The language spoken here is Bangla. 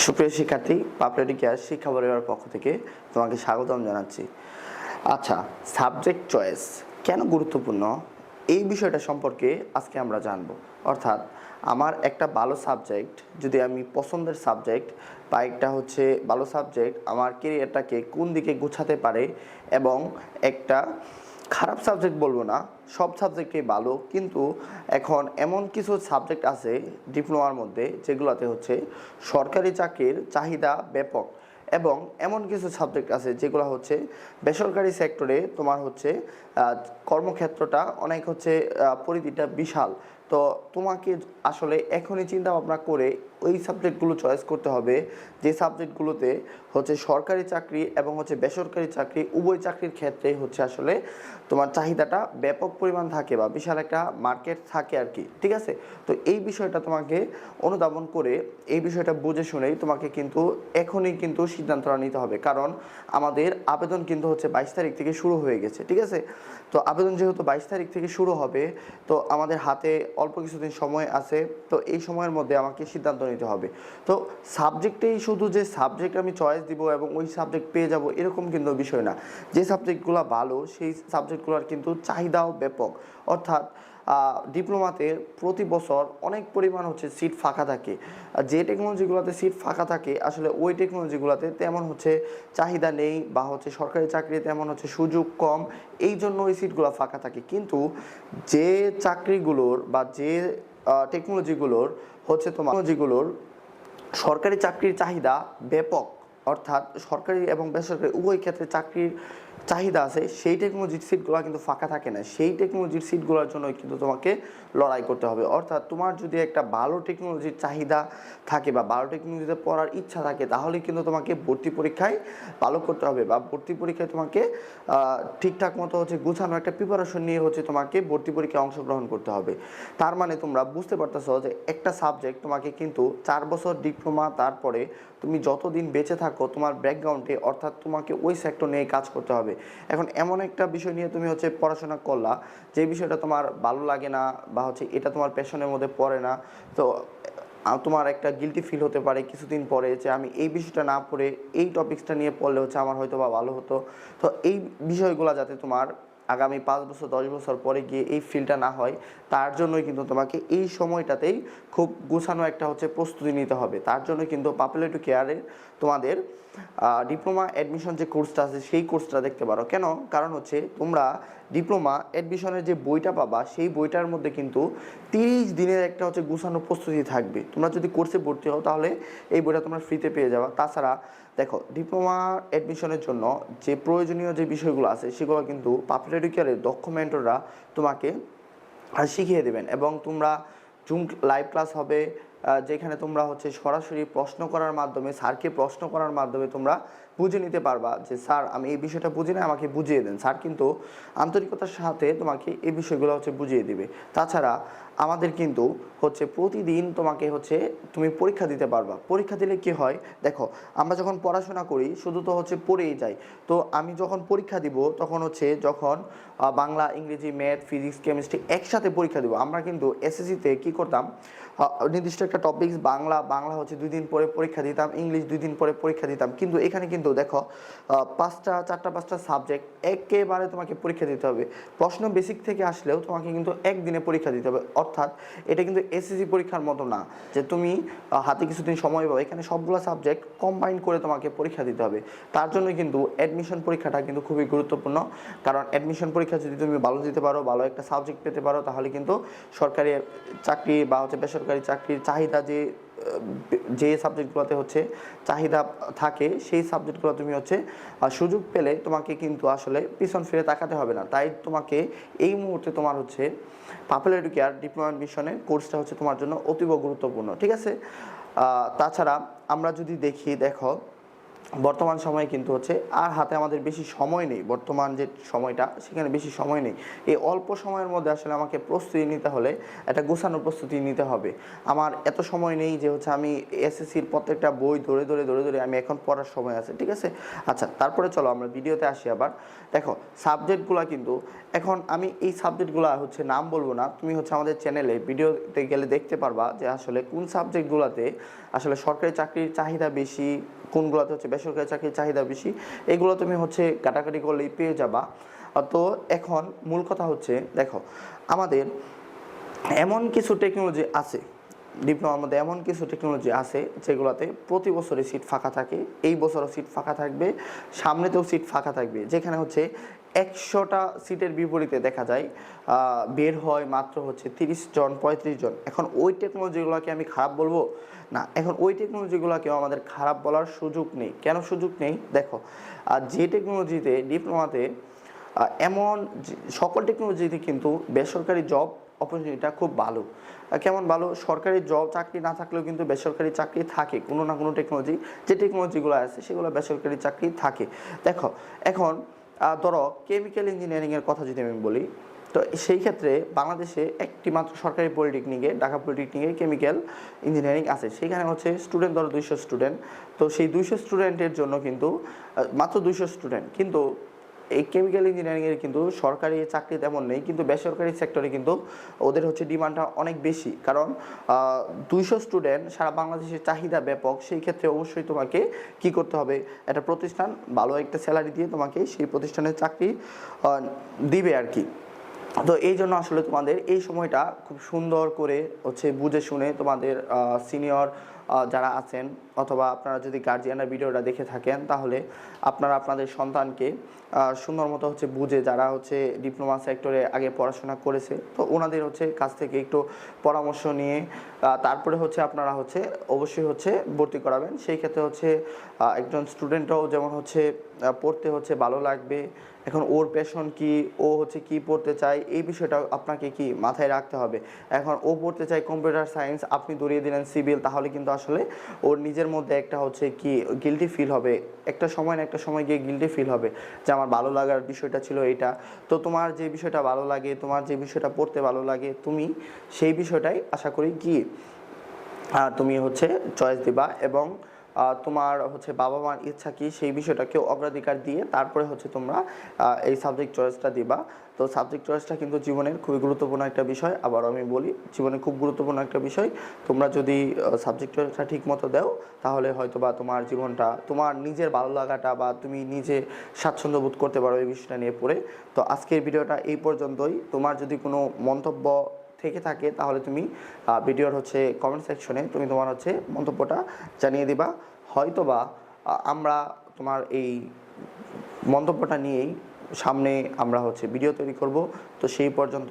সুপ্রিয় শিক্ষার্থী, পাপড়াটি কেয়ার শিক্ষা পরিবারের পক্ষ থেকে তোমাকে স্বাগতম জানাচ্ছি। আচ্ছা, সাবজেক্ট চয়েস কেন গুরুত্বপূর্ণ এই বিষয়টা সম্পর্কে আজকে আমরা জানব। অর্থাৎ আমার একটা ভালো সাবজেক্ট, যদি আমি পছন্দের সাবজেক্ট বা একটা ভালো সাবজেক্ট আমার কেরিয়ারটাকে কোন দিকে গোছাতে পারে, এবং একটা খারাপ সাবজেক্ট বলবো না, সব সাবজেক্টই ভালো, কিন্তু এখন এমন কিছু সাবজেক্ট আছে ডিপ্লোমার মধ্যে যেগুলোতে সরকারি চাকরির চাহিদা ব্যাপক, এবং এমন কিছু সাবজেক্ট আছে যেগুলো বেসরকারি সেক্টরে তোমার কর্মক্ষেত্রটা অনেক পরিধিটা বিশাল। তো তোমাকে আসলে এখনই চিন্তা ভাবনা করে ওই সাবজেক্টগুলো চয়েস করতে হবে যে সাবজেক্টগুলোতে সরকারি চাকরি এবং বেসরকারি চাকরি উভয় চাকরির ক্ষেত্রে আসলে তোমার চাহিদাটা ব্যাপক পরিমাণ থাকে বা বিশাল একটা মার্কেট থাকে আর কি। ঠিক আছে, তো এই বিষয়টা তোমাকে অনুধাবন করে এই বিষয়টা বুঝে শুনেই তোমাকে কিন্তু এখনই কিন্তু সিদ্ধান্তটা নিতে হবে, কারণ আমাদের আবেদন কিন্তু 22 তারিখ থেকে শুরু হয়ে গেছে। ঠিক আছে, তো আবেদন যেহেতু 22 তারিখ থেকে শুরু হবে, তো আমাদের হাতে অল্প কিছুদিন সময় আছে। তো এই সময়ের মধ্যে আমাকে সিদ্ধান্ত নিতে হবে। তো সাবজেক্টেই শুধু যে সাবজেক্ট আমি চয়েস দিব এবং ওই সাবজেক্ট পেয়ে যাব এরকম কিন্তু বিষয় না। যে সাবজেক্টগুলো ভালো সেই সাবজেক্টগুলোর কিন্তু চাহিদাও ব্যাপক। অর্থাৎ ডিপ্লোমাতে প্রতি বছর অনেক পরিমাণ সিট ফাঁকা থাকে। যে টেকনোলজিগুলোতে সিট ফাঁকা থাকে আসলে ওই টেকনোলজিগুলোতে তেমন চাহিদা নেই, বা সরকারি চাকরিতে তেমন সুযোগ কম, এই জন্য ওই সিটগুলো ফাঁকা থাকে। কিন্তু যে চাকরিগুলোর বা যে টেকনোলজিগুলোর টেকনোলজিগুলোর সরকারি চাকরির চাহিদা ব্যাপক, অর্থাৎ সরকারি এবং বেসরকারি উভয় ক্ষেত্রে চাকরির চাহিদা আছে, সেই টেকনোলজির সিটগুলো কিন্তু ফাঁকা থাকে না। সেই টেকনোলজির সিটগুলোর জন্য কিন্তু তোমাকে লড়াই করতে হবে। অর্থাৎ তোমার যদি একটা ভালো টেকনোলজির চাহিদা থাকে বা ভালো টেকনোলজিতে পড়ার ইচ্ছা থাকে, তাহলে কিন্তু তোমাকে ভর্তি পরীক্ষায় ভালো করতে হবে, বা ভর্তি পরীক্ষায় তোমাকে ঠিকঠাক মতো গুছানো একটা প্রিপারেশন নিয়ে তোমাকে ভর্তি পরীক্ষায় অংশগ্রহণ করতে হবে। তার মানে তোমরা বুঝতে পারতেছো যে একটা সাবজেক্ট তোমাকে কিন্তু 4 বছর ডিপ্লোমা, তারপরে তুমি যতদিন বেঁচে থাকো তোমার ব্যাকগ্রাউন্ডে, অর্থাৎ তোমাকে ওই সেক্টর নিয়ে কাজ করতে হবে। এখন এমন একটা বিষয় নিয়ে তুমি পড়াশোনা করলা যে বিষয়টা তোমার ভালো লাগে না, বা এটা তোমার প্যাশনের মধ্যে পড়ে না, তো তোমার একটা গিল্টি ফিল হতে পারে কিছুদিন পরে যে আমি এই বিষয়টা না পড়ে এই টপিক্সটা নিয়ে পড়লে আমার হয়তো বা ভালো হতো। তো এই বিষয়গুলো যাতে তোমার আগামী 5 বছর 10 বছর পরে গিয়ে এই ফিলটা না হয়, তার জন্যই কিন্তু তোমাকে এই সময়টাতেই খুব গোছানো একটা প্রস্তুতি নিতে হবে। তার জন্য কিন্তু পাপুলার টু কেয়ারে তোমাদের ডিপ্লোমা অ্যাডমিশন যে কোর্সটা আছে সেই কোর্সটা দেখতে পারো। কেন? কারণ তোমরা ডিপ্লোমা অ্যাডমিশনের যে বইটা পাবা সেই বইটার মধ্যে কিন্তু 30 দিনের একটা গোছানো প্রস্তুতি থাকবে। তোমরা যদি কোর্সে ভর্তি হও তাহলে এই বইটা তোমরা ফ্রিতে পেয়ে যাবা। তাছাড়া দেখো, ডিপ্লোমা অ্যাডমিশনের জন্য যে প্রয়োজনীয় যে বিষয়গুলো আছে সেগুলো কিন্তু পাপুলার টু কেয়ারের দক্ষ মেন্টররা তোমাকে শিখিয়ে দেবেন, এবং তোমরা জুম লাইভ ক্লাস হবে যেখানে তোমরা সরাসরি প্রশ্ন করার মাধ্যমে, স্যারকে প্রশ্ন করার মাধ্যমে তোমরা বুঝে নিতে পারবা যে স্যার আমি এই বিষয়টা বুঝি না, আমাকে বুঝিয়ে দেন। স্যার কিন্তু আন্তরিকতার সাথে তোমাকে এই বিষয়গুলো বুঝিয়ে দিবে। তাছাড়া আমাদের কিন্তু প্রতিদিন তোমাকে তুমি পরীক্ষা দিতে পারবা। পরীক্ষা দিলে কি হয় দেখো, আমরা যখন পড়াশোনা করি শুধু তো পড়েই যাই। তো আমি যখন পরীক্ষা দিব তখন যখন বাংলা, ইংরেজি, ম্যাথ, ফিজিক্স, কেমিস্ট্রি একসাথে পরীক্ষা দিব। আমরা কিন্তু এসএসসিতে কি করতাম, নির্দিষ্ট একটা টপিকস বাংলা 2 দিন পরে পরীক্ষা দিতাম, ইংলিশ 2 দিন পরে পরীক্ষা দিতাম। কিন্তু এখানে কিন্তু দেখো 4-5টা সাবজেক্ট একেবারে তোমাকে পরীক্ষা দিতে হবে। প্রশ্ন বেসিক থেকে আসলেও তোমাকে কিন্তু একদিনে পরীক্ষা দিতে হবে। অর্থাৎ এটা কিন্তু এসএসসি পরীক্ষার মতো না যে তুমি হাতে কিছুদিন সময় পাবে। এখানে সবগুলো সাবজেক্ট কম্বাইন করে তোমাকে পরীক্ষা দিতে হবে। তার জন্য কিন্তু অ্যাডমিশন পরীক্ষাটা কিন্তু খুবই গুরুত্বপূর্ণ, কারণ অ্যাডমিশন পরীক্ষা যদি তুমি ভালো দিতে পারো, ভালো একটা সাবজেক্ট পেতে পারো, তাহলে কিন্তু সরকারি চাকরি বা বেসরকারি চাকরির চাহিদা যে সাবজেক্টগুলোতে চাহিদা থাকে সেই সাবজেক্টগুলো তুমি সুযোগ পেলে তোমাকে কিন্তু আসলে পিছন ফিরে তাকাতে হবে না। তাই তোমাকে এই মুহূর্তে তোমার পাপুলার টু কেয়ার ডিপ্লোমা অ্যাডমিশনের কোর্সটা তোমার জন্য অতীব গুরুত্বপূর্ণ। ঠিক আছে, তাছাড়া আমরা যদি দেখো বর্তমান সময়ে কিন্তু আর হাতে আমাদের বেশি সময় নেই। বর্তমান যে সময়টা সেখানে বেশি সময় নেই। এই অল্প সময়ের মধ্যে আসলে আমাকে প্রস্তুতি নিতে হলে একটা গোছানো প্রস্তুতি নিতে হবে। আমার এত সময় নেই যে আমি এসএসসির প্রত্যেকটা বই ধরে ধরে ধরে ধরে আমি এখন পড়ার সময় আছে। ঠিক আছে, আচ্ছা তারপরে চলো আমরা ভিডিওতে আসি। আবার দেখো সাবজেক্টগুলো কিন্তু এখন আমি এই সাবজেক্টগুলো নাম বলবো না, তুমি আমাদের চ্যানেলে ভিডিওতে গেলে দেখতে পারবা যে আসলে কোন সাবজেক্টগুলোতে আসলে সরকারি চাকরির চাহিদা বেশি, কোনগুলোতে হচ্ছে বেসরকারি চাকরির চাহিদা বেশি, এগুলো তুমি হচ্ছে কাটাকাটি করলেই পেয়ে যাবা। তো এখন মূল কথা হচ্ছে, দেখো আমাদের এমন কিছু টেকনোলজি আছে, ডিপ্লোমার মধ্যে এমন কিছু টেকনোলজি আছে যেগুলোতে প্রতি বছরে সিট ফাঁকা থাকে, এই বছরও সিট ফাঁকা থাকবে, সামনেতেও সিট ফাঁকা থাকবে, যেখানে হচ্ছে 100টা সিটের বিপরীতে দেখা যায় বের হয় মাত্র হচ্ছে 30 জন 35 জন। এখন ওই টেকনোলজিগুলোকে আমি খারাপ বলবো না, এখন ওই টেকনোলজিগুলোকেও আমাদের খারাপ বলার সুযোগ নেই। কেন সুযোগ নেই? দেখো যে টেকনোলজিতে ডিপ্লোমাতে এমন সকল টেকনোলজিতে কিন্তু বেসরকারি জব অপরচুনিটিটা খুব ভালো। কেমন ভালো? সরকারি জব চাকরি না থাকলেও কিন্তু বেসরকারি চাকরি থাকে, কোনো না কোনো টেকনোলজি, যে টেকনোলজিগুলো আছে সেগুলো বেসরকারি চাকরি থাকে। দেখো এখন ধরো কেমিক্যাল ইঞ্জিনিয়ারিংয়ের কথা যদি আমি বলি, তো সেই ক্ষেত্রে বাংলাদেশে একটি মাত্র সরকারি পলিটেকনিকে, ঢাকা পলিটেকনিকে কেমিক্যাল ইঞ্জিনিয়ারিং আছে। সেখানে হচ্ছে স্টুডেন্ট ধরো 200 স্টুডেন্ট। তো সেই 200 স্টুডেন্টের জন্য কিন্তু মাত্র 200 স্টুডেন্ট, কিন্তু এই কেমিক্যাল ইঞ্জিনিয়ারিংয়ের কিন্তু সরকারি চাকরি তেমন নেই, কিন্তু বেসরকারি সেক্টরে কিন্তু ওদের হচ্ছে ডিমান্ডটা অনেক বেশি। কারণ 200 স্টুডেন্ট, সারা বাংলাদেশের চাহিদা ব্যাপক। সেই ক্ষেত্রে অবশ্যই তোমাকে কি করতে হবে, একটা প্রতিষ্ঠান ভালো একটা স্যালারি দিয়ে তোমাকে সেই প্রতিষ্ঠানের চাকরি দিবে আর কি। তো এই জন্য আসলে তোমাদের এই সময়টা খুব সুন্দর করে হচ্ছে বুঝে শুনে তোমাদের সিনিয়র যারা আছেন, অথবা আপনারা যদি গার্জিয়ানরা ভিডিওটা দেখে থাকেন, তাহলে আপনারা আপনাদের সন্তানকে সুন্দর মতো হচ্ছে বুঝে, যারা হচ্ছে ডিপ্লোমা সেক্টরে আগে পড়াশোনা করেছে, তো ওনাদের হচ্ছে কাছ থেকে একটু পরামর্শ নিয়ে তারপরে হচ্ছে আপনারা হচ্ছে অবশ্যই হচ্ছে ভর্তি করাবেন। সেই ক্ষেত্রে হচ্ছে একজন স্টুডেন্টও যেমন হচ্ছে পড়তে হচ্ছে ভালো লাগবে। এখন ওর প্যাশন কি, ও হচ্ছে কি পড়তে চায়, এই বিষয়টা আপনাকে কি মাথায় রাখতে হবে। এখন ও পড়তে চায় কম্পিউটার সায়েন্স, আপনি ধরিয়ে দিলেন সিভিল, তাহলে কিন্তু আসলে ওর নিজের মধ্যে একটা হচ্ছে কি গিল্টি ফিল হবে, একটা সময় না একটা সময় গিয়ে গিল্টি ফিল হবে যে আমার ভালো লাগার বিষয়টা ছিল এইটা। তো তোমার যে বিষয়টা ভালো লাগে, তোমার যে বিষয়টা পড়তে ভালো লাগে, তুমি সেই বিষয়টাই আশা করি কি তুমি হচ্ছে চয়েস দিবা, এবং তোমার হচ্ছে বাবা মার ইচ্ছা কি সেই বিষয়টাকেও অগ্রাধিকার দিয়ে তারপরে হচ্ছে তোমরা এই সাবজেক্ট চয়েসটা দিবা। তো সাবজেক্ট চয়েসটা কিন্তু জীবনের খুবই গুরুত্বপূর্ণ একটা বিষয়। আবার আমি বলি, জীবনে খুব গুরুত্বপূর্ণ একটা বিষয়। তোমরা যদি সাবজেক্ট চয়েসটা ঠিক মতো দাও, তাহলে হয়তো বা তোমার জীবনটা, তোমার নিজের ভালো লাগাটা বা তুমি নিজে স্বাচ্ছন্দ্য বোধ করতে পারো এই বিষয়টা নিয়ে পড়ে। তো আজকের ভিডিওটা এই পর্যন্তই। তোমার যদি কোনো মন্তব্য থেকে থাকে, তাহলে তুমি ভিডিওর হচ্ছে কমেন্ট সেকশনে তুমি তোমার হচ্ছে মন্তব্যটা জানিয়ে দিবা। হয়তোবা আমরা তোমার এই মন্তব্যটা নিয়েই সামনে আমরা হচ্ছে ভিডিও তৈরি করব। তো সেই পর্যন্ত